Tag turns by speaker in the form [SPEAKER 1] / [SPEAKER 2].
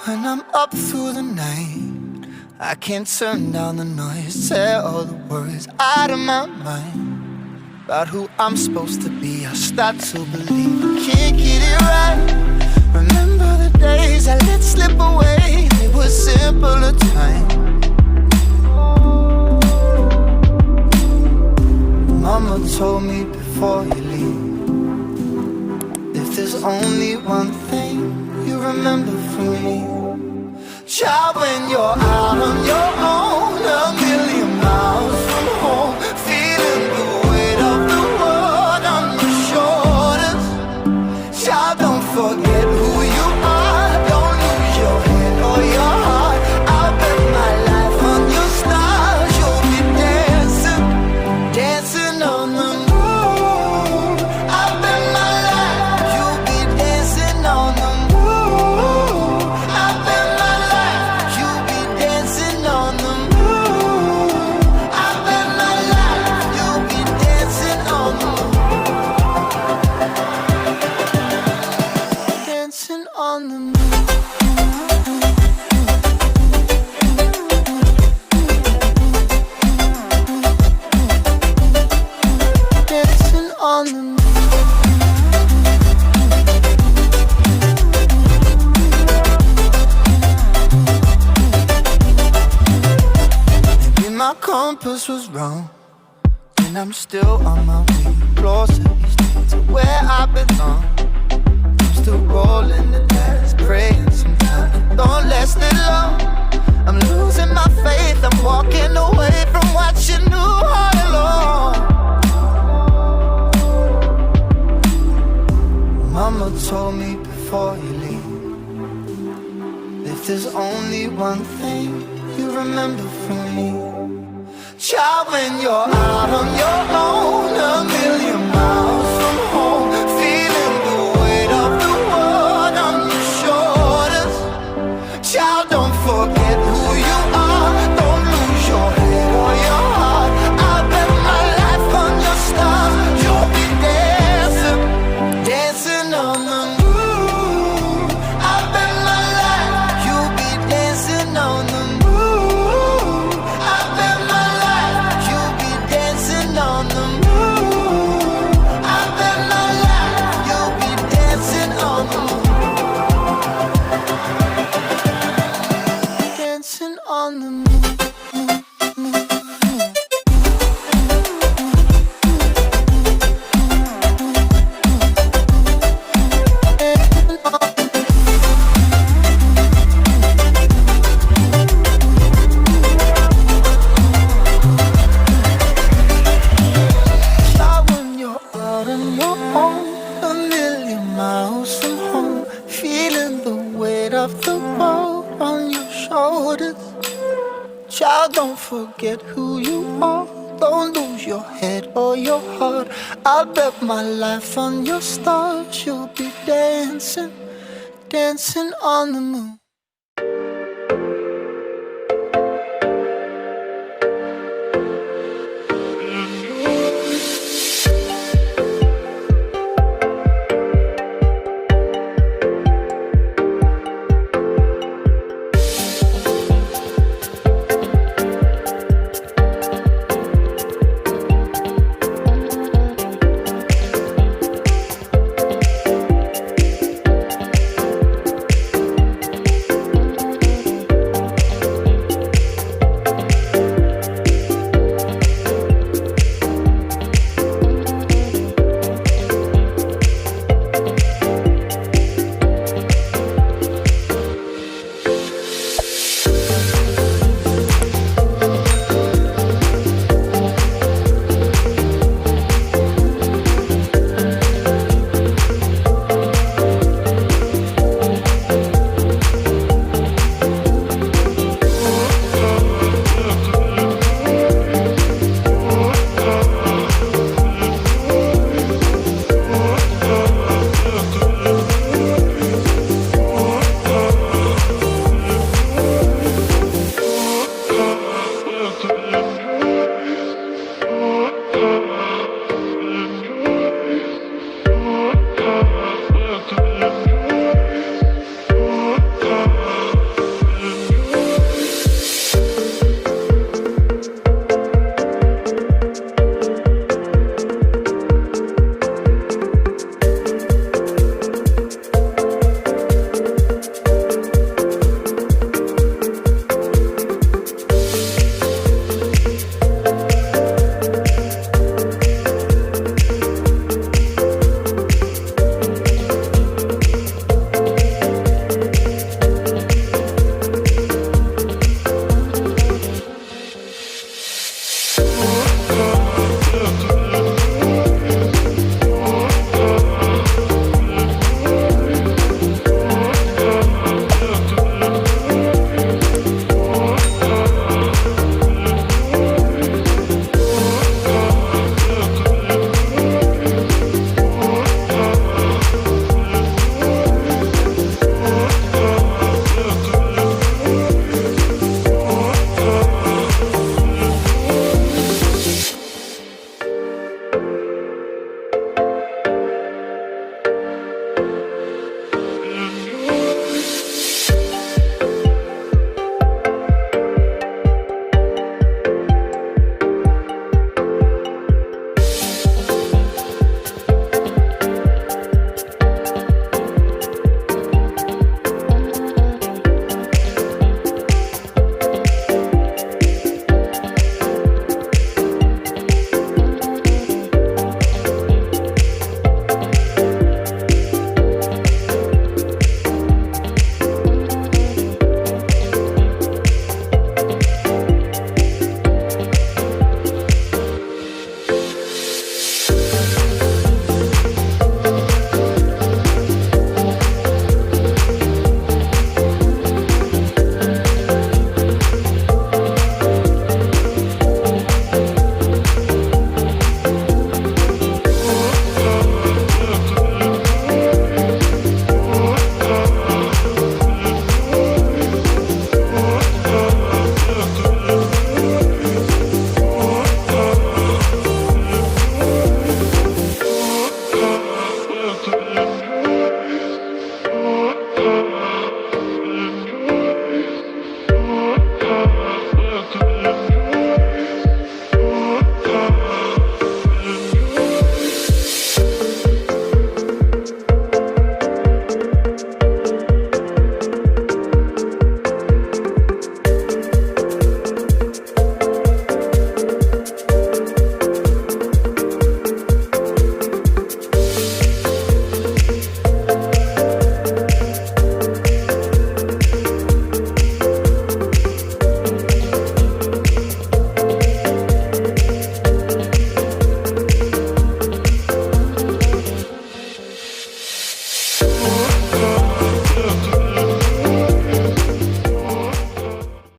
[SPEAKER 1] When I'm up through the night, I can't turn down the noise, tear all the words out of my mind about who I'm supposed to be. I start to believe I can't get it right. Remember the days I let slip away, they were simpler times. Mama told me before you leave, if there's only one thing you remember from me, child, when you're out on your own, a million miles from home, feeling the weight of the world on your shoulders, child, don't forget who you are, don't lose your head or your heart. I'll bet my life on your stars, you'll be dancing, dancing on the moon. I'll bet my life you'll be dancing on the moon. I'll bet my life you'll be dancing on the moon. I'll bet my life you'll be dancing on the moon. Dancing on the moon. Dancing on the moon. Maybe my compass was wrong, and I'm still on my way closer each day to where I belong. I'm still rolling the dice, praying sometimes it don't last it long. I'm losing my faith, I'm walking away from what you knew all along. Mama told me before you leave, if there's only one thing you remember from me, child, when you're out on your own, a million miles from home, feeling the weight of the world on your shoulders, child, don't forget who you are, don't lose your head or your heart. I'll bet my life on your stars, you'll be dancing, dancing on the moon. I'll bet my life you'll be dancing on the moon. I'll bet my life you'll be dancing on the moon. I'll bet my life you'll be dancing on the moon. Dancing on the moon. Child, when you're out on your own, a million miles from home, feeling the weight of the world on your shoulders, child, don't forget who you are, don't lose your head or your heart. I'll bet my life on your stars, you'll be dancing, dancing on the moon.